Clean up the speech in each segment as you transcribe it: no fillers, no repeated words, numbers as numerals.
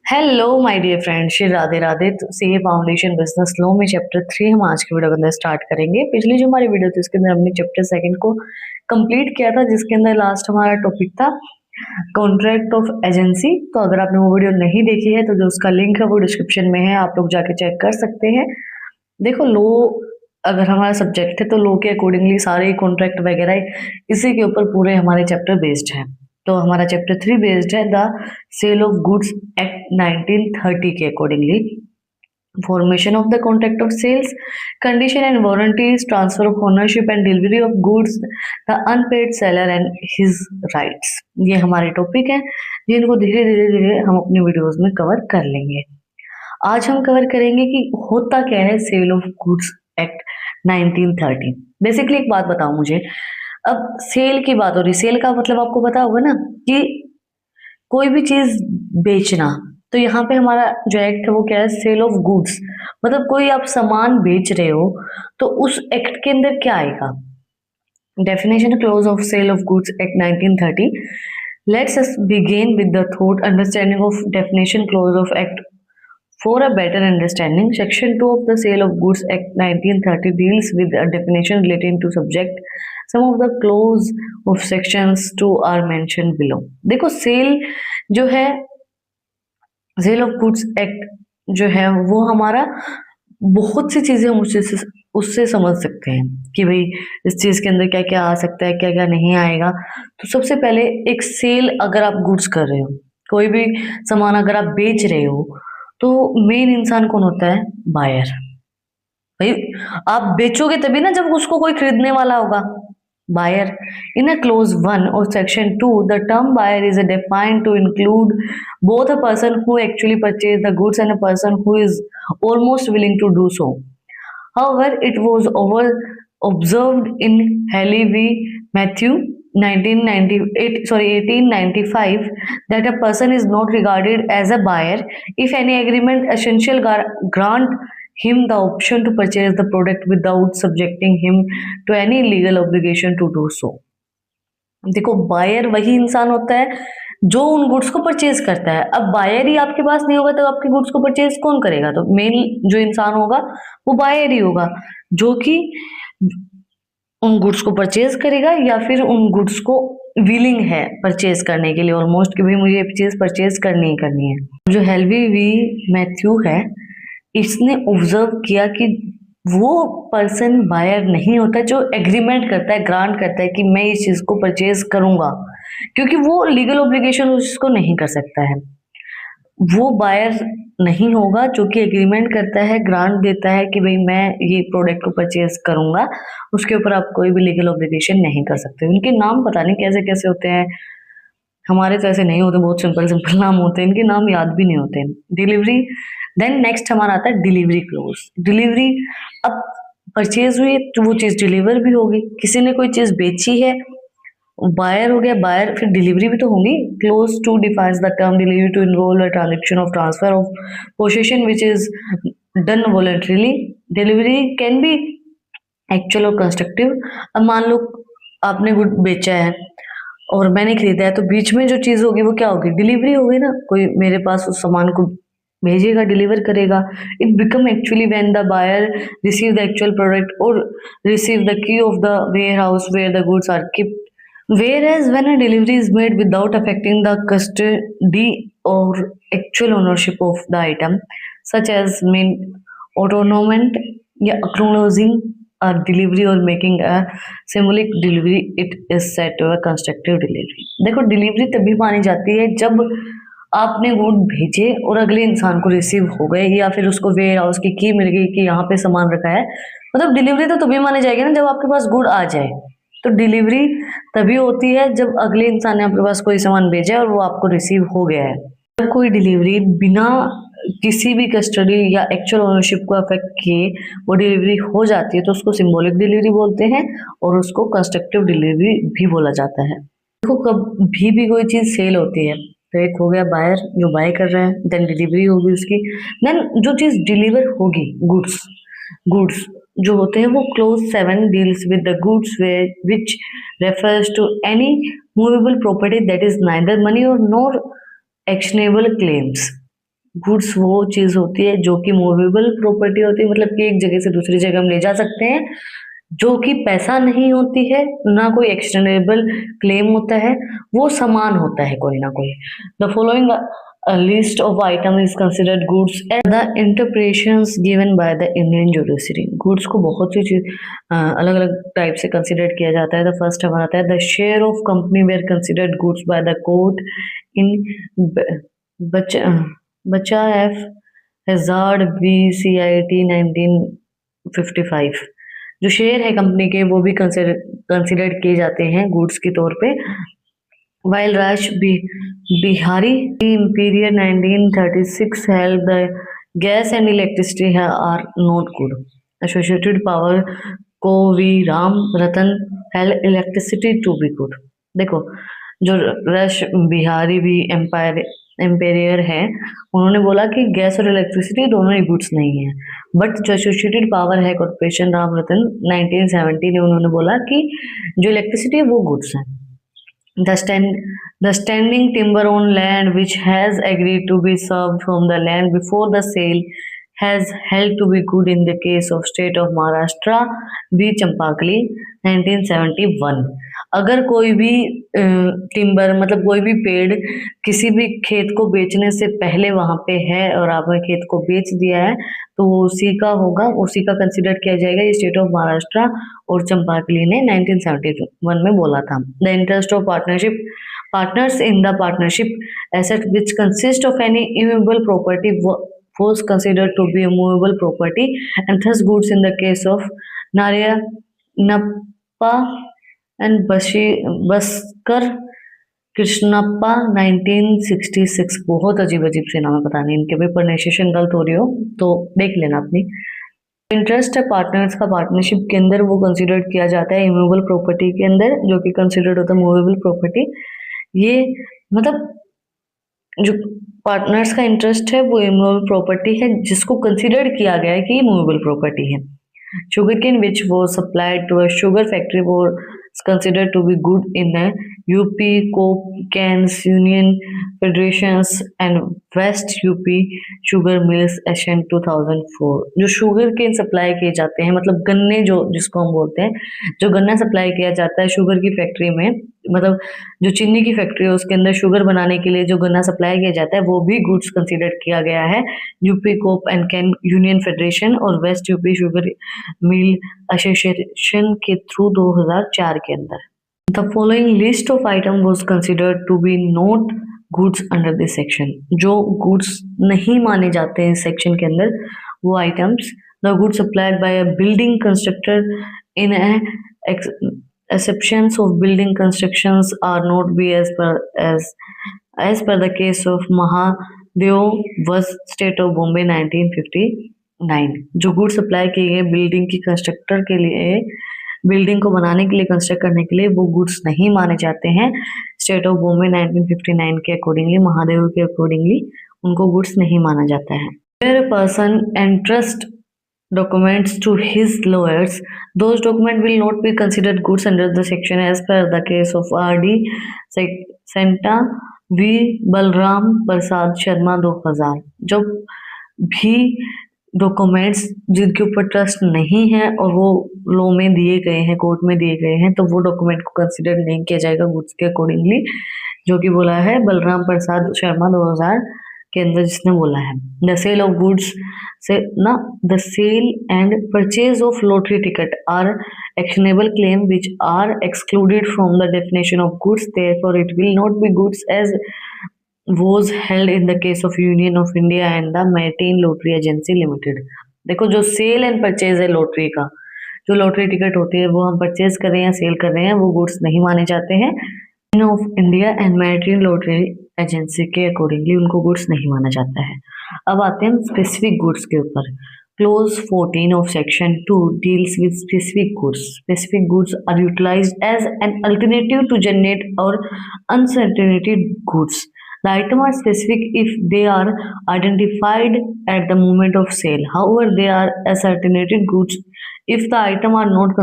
Hello my dear friend, Shri Radhe Radhe. तो CA foundation business law में chapter 3 हम आज की वीडियो के अंदर स्टार्ट करेंगे। पिछली जो हमारी वीडियो थी उसके अंदर हमने चैप्टर 2 को कंप्लीट किया था, जिसके अंदर लास्ट हमारा टॉपिक था कॉन्ट्रैक्ट ऑफ एजेंसी। तो अगर आपने वो वीडियो नहीं देखी है तो जो उसका लिंक है वो डिस्क्रिप्शन में है, आप लोग जाके चेक कर सकते हैं। देखो, लॉ अगर हमारा सब्जेक्ट है तो लॉ के अकॉर्डिंगली सारे कॉन्ट्रैक्ट वगैरह इसी के ऊपर पूरे हमारे चैप्टर बेस्ड है। तो हमारा चैप्टर 3 बेस्ड है the sale of goods act 1930 के accordingly. Formation of the contract of sales, condition and warranties, transfer of ownership and delivery of goods, the unpaid seller and his rights. ये हमारे topic है जिनको धीरे धीरे धीरे हम अपनी वीडियोस में कवर कर लेंगे। आज हम कवर करेंगे कि होता क्या है sale of goods act 1930। Basically एक बात बताओ मुझे, अब सेल की बात हो रही, सेल का मतलब आपको पता होगा ना कि कोई भी चीज बेचना। तो यहाँ पे हमारा जो एक्ट है वो क्या है, सेल ऑफ गुड्स। मतलब कोई आप सामान बेच रहे हो तो उस एक्ट के अंदर क्या आएगा। Definition clause of sale of goods act 1930। Let's us begin with the thought understanding of definition clause of act for a better understanding. Section 2 of the Sale of Goods Act 1930 deals with a definition relating to subject. Some of the clause of sections 2 are mentioned below. देखो, cell जो है, sale of goods act जो है वो हमारा बहुत सी चीजें हम उससे समझ सकते हैं कि भाई इस चीज के अंदर क्या क्या आ सकता है, क्या क्या नहीं आएगा। तो सबसे पहले एक सेल, अगर आप गुड्स कर रहे हो, कोई भी सामान अगर आप बेच रहे हो तो मेन इंसान कौन होता है, बायर। भाई आप बेचोगे तभी ना जब उसको कोई खरीदने वाला होगा, बायर। इन अ क्लोज 1 और section 2 the term buyer is defined to include both a person who actually purchase the goods and a person who is almost willing to do so. However, it was observed in Haley v. Matthew 1895 that a person is not regarded as a buyer if any agreement essential grant him the option to purchase the product without subjecting him to any legal obligation to do so. देखो, buyer वही इंसान होता है जो उन goods को purchase करता है। अब बायर ही आपके पास नहीं होगा तो आपके गुड्स को परचेज कौन करेगा? तो मेन जो इंसान होगा वो बायर ही होगा, जो कि उन गुड्स को परचेज करेगा या फिर उन गुड्स को विलिंग है परचेज करने के लिए, ऑलमोस्ट कि भाई मुझे ये चीज परचेज करनी ही करनी है। जो हेल्वी वी मैथ्यू है, इसने ऑब्जर्व किया कि वो पर्सन बायर नहीं होता जो एग्रीमेंट करता है, ग्रांट करता है कि मैं इस चीज को परचेज करूंगा, क्योंकि वो लीगल ऑब्लिगेशन उसको नहीं कर सकता है। वो बायर नहीं होगा जो कि एग्रीमेंट करता है, ग्रांट देता है कि भाई मैं ये प्रोडक्ट को परचेज करूंगा, उसके ऊपर आप कोई भी लीगल ऑब्लिगेशन नहीं कर सकते। उनके नाम पता नहीं कैसे कैसे होते हैं, हमारे तो ऐसे नहीं होते, बहुत सिंपल सिंपल नाम होते हैं, इनके नाम याद भी नहीं होते। डिलीवरी, देन नेक्स्ट हमारा आता है डिलीवरी क्लोज। डिलीवरी, अब परचेज हुई तो वो चीज डिलीवर भी होगी। किसी ने कोई चीज बेची है, बायर हो गया, बायर, फिर डिलीवरी भी तो होगी। Clause two defines the term delivery to involve a transaction of transfer of possession which is done voluntarily. Delivery can be actual और कंस्ट्रक्टिव। अब मान लो आपने गुड बेचा है और मैंने खरीदा है, तो बीच में जो चीज होगी वो क्या होगी, डिलीवरी होगी ना। कोई मेरे पास उस सामान को भेजेगा, डिलीवर करेगा। It become actually when the buyer receive the actual product or receive the key of the warehouse where the goods are kept. Whereas when a delivery is made without affecting the custody or actual ownership of the item, such as mean autonomment या acknowledging a delivery or making a symbolic delivery, it is said to a constructive delivery. देखो, delivery तभी मानी जाती है जब आपने good भेजे और अगले इंसान को रिसीव हो गए, या फिर उसको वेयर हाउस की मिल गई कि यहाँ पे सामान रखा है। मतलब डिलीवरी तो तभी मानी जाएगी ना जब आपके पास गुड आ जाए। तो डिलीवरी तभी होती है जब अगले इंसान ने आपके पास कोई सामान भेजा है और वो आपको रिसीव हो गया है। जब कोई डिलीवरी बिना किसी भी कस्टडी या एक्चुअल ओनरशिप को अफेक्ट किए वो डिलीवरी हो जाती है तो उसको सिंबॉलिक डिलीवरी बोलते हैं और उसको कंस्ट्रक्टिव डिलीवरी भी बोला जाता है। देखो, कभी भी कोई चीज सेल होती है तो एक हो गया बायर जो बाय कर रहा है, देन डिलीवरी होगी उसकी, देन जो चीज डिलीवर होगी, गुड्स जो होते हैं वो clause 7 deals with the goods which refers to any movable property that is neither money और नॉर एक्शनेबल क्लेम्स। गुड्स वो चीज होती है जो कि मूवेबल प्रॉपर्टी होती है, मतलब कि एक जगह से दूसरी जगह हम ले जा सकते हैं, जो कि पैसा नहीं होती है, ना कोई एक्सटेंडेबल क्लेम होता है, वो सामान होता है कोई ना कोई। The following list of item is considered goods as the interpretations given by the Indian judiciary. Goods को बहुत सी चीज अलग अलग टाइप से कंसिडर किया जाता है। द फर्स्ट हमारा आता है the share of company were considered goods by the court in Bacha F हेजार्ड बी सी आई टी 1955। जो शेयर है कंपनी के वो भी कंसिडर किए जाते हैं गुड्स के तौर पे। While Raj Bihari emperor 1936 held the gas and electricity are not good. Associated power co v Ram Ratan held electricity to be good. देखो, जो रश बिहारी भी एम्पायर है, उन्होंने बोला कि गैस और इलेक्ट्रिसिटी दोनों ही गुड्स नहीं है। बट जो एसोसिएटेड पावर है कॉर्पोरेशन राम रतन 1970 ने उन्होंने बोला कि जो इलेक्ट्रिसिटी है वो गुड्स है। The standing timber on land which has agreed to be served from the land before the sale has held to be good in the case of state of Maharashtra v. Champakli 1971। अगर कोई भी timber मतलब कोई भी पेड़ किसी भी खेत को बेचने से पहले वहां पे है और आपने खेत को बेच दिया है तो वो उसी का होगा, उसी का कंसिडर किया जाएगा। ये स्टेट ऑफ महाराष्ट्र और चंपाकली ने 1971 में बोला था। The interest of partnership partners in the partnership asset which consist of any immovable property was considered to be a movable property and thus goods in the case of Narayappa and Baskar Krishnappa 1966। बहुत अजीब अजीब से नाम है, पता नहीं इनके भी प्रोनाउंसिएशन गलत हो रही हो तो देख लेना अपनी। इंटरेस्ट है पार्टनर्स का पार्टनरशिप के अंदर वो कंसिडर किया जाता है इमूवेबल प्रॉपर्टी के अंदर, जो कि कंसिडर्ड होता है मूवेबल प्रॉपर्टी। ये मतलब जो पार्टनर्स का इंटरेस्ट है वो इमूवेबल प्रॉपर्टी है जिसको कंसिडर किया गया है कि ये मूवेबल प्रॉपर्टी है। शुगर केन विच वो supplied to a sugar factory वो considered to be good in the UP Coke Cans Union Federations and West UP Sugar Mills Asian 2004। जो शुगर केन सप्लाई किए जाते हैं, मतलब गन्ने जो जिसको हम बोलते हैं, जो गन्ना सप्लाई किया जाता है शुगर की फैक्ट्री में, मतलब जो चीनी की फैक्ट्री है उसके अंदर शुगर बनाने के लिए जो गन्ना सप्लाई किया जाता है वो भी गुड्स कंसिडर किया गया है UP co-op and cane union federation और west UP sugar mill association के थ्रू 2004 के अंदर। The following list of item was considered to be not goods under this section. जो गुड्स नहीं माने जाते हैं इस सेक्शन के अंदर वो items, the goods supplied by a building constructor in exceptions of building constructions are not be as per the case of Mahadev was State of Bombay 1959। जो गुड सप्लाई किए गए बिल्डिंग की कंस्ट्रक्टर के लिए, building को बनाने के लिए, कंस्ट्रक्ट करने के लिए, वो गुड्स नहीं माने जाते हैं स्टेट ऑफ बॉम्बे 1959 के अकॉर्डिंगली, महादेव के अकॉर्डिंगली उनको गुड्स नहीं माना जाता है। Where a person entrust documents to his lawyers, those documents will not be considered goods under the section as per the case of R.D. Senta v. Balram Prasad Sharma 2000। जब भी documents जिनके ऊपर ट्रस्ट नहीं है और वो लॉ में दिए गए हैं, कोर्ट में दिए गए हैं, तो वो डॉक्यूमेंट को कंसिडर नहीं किया जाएगा गुड्स के अकॉर्डिंगली, जो कि बोला है बलराम प्रसाद शर्मा 2000 के अंदर जिसने बोला है। द सेल ऑफ गुड्स से ना the sale and purchase of lottery ticket are actionable claim which are excluded from the definition of goods, therefore it will not be goods as was held in the case of Union of India and the Maritime Lottery Agency Limited। देखो, जो cell and purchase है lottery का, जो lottery ticket होती है वो हम purchase कर रहे हैं, सेल कर रहे हैं, वो गुड्स नहीं माने जाते हैं। Union of India and maritime lottery agency के अकॉर्डिंगली उनको गुड्स नहीं माना जाता है। अब आते हैं स्पेसिफिक गुड्स के ऊपर। Clause 14 of Section 2 deals with specific goods. Specific goods are utilized as an alternative to generate or uncertainty goods. The items are specific if they are identified at the moment of sale. However, they are ascertained goods if the items are not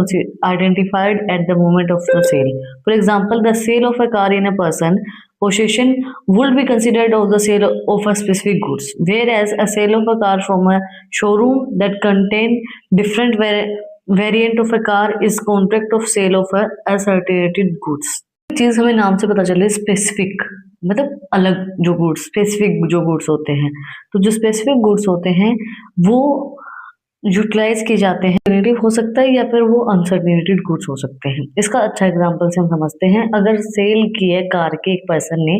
identified at the moment of the sale. For example, the sale of a car in a person possession would be considered of the sale of a specific goods, whereas a sale of a car from a showroom that contain different variant of a car is contract of sale of a ascertained goods. चीज हमें नाम से पता चले specific मतलब अलग जो goods specific जो गुड्स होते हैं, तो जो स्पेसिफिक गुड्स होते हैं वो यूटिलाइज किए जाते हैं, सर्टेनिटी हो सकता है या फिर वो अनसर्टेनिटेड गुड्स हो सकते हैं। इसका अच्छा एग्जांपल से हम समझते हैं, अगर सेल की है कार के एक पर्सन ने,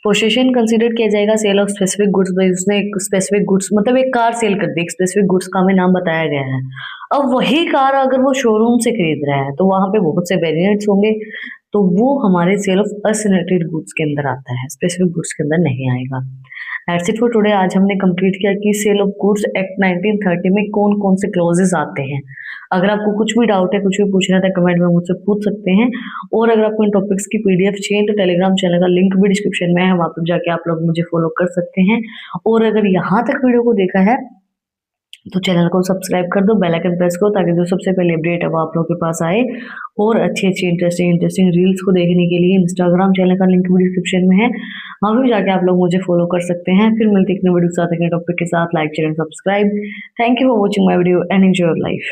पोसेशन कंसीडर किया जाएगा सेल ऑफ स्पेसिफिक गुड्स भाई, उसने एक स्पेसिफिक गुड्स मतलब एक कार सेल कर दी, एक स्पेसिफिक गुड्स का हमें नाम बताया गया है। अब वही कार अगर वो शोरूम से खरीद रहा है तो वहां पे बहुत से वेरिएंट्स होंगे, तो वो हमारे सेल ऑफ असर्टेनिटेड गुड्स के अंदर आता है, स्पेसिफिक गुड्स के अंदर नहीं आएगा। That's it for today. आज हमने कंप्लीट किया कि सेल ऑफ गुड्स एक्ट 1930 में कौन कौन से क्लॉजेस आते हैं। अगर आपको कुछ भी डाउट है, कुछ भी पूछना है तो कमेंट में मुझसे पूछ सकते हैं, और अगर आपको इन टॉपिक्स की पीडीएफ चाहिए तो टेलीग्राम चैनल का लिंक भी डिस्क्रिप्शन में है, वहां पर जाके आप लोग मुझे फॉलो कर सकते हैं। और अगर यहाँ तक वीडियो को देखा है तो चैनल को सब्सक्राइब कर दो, बेल आइकन प्रेस करो, ताकि जो सबसे पहले अपडेट है वो आप लोगों के पास आए। और अच्छी अच्छी इंटरेस्टिंग रील्स को देखने के लिए इंस्टाग्राम चैनल का लिंक भी डिस्क्रिप्शन में है, वहाँ भी जाके आप लोग मुझे फॉलो कर सकते हैं। फिर मिलते हैं एक नई वीडियो के साथ, एक नए टॉपिक के साथ। Like share and subscribe. Thank you for watching my video and enjoy your life.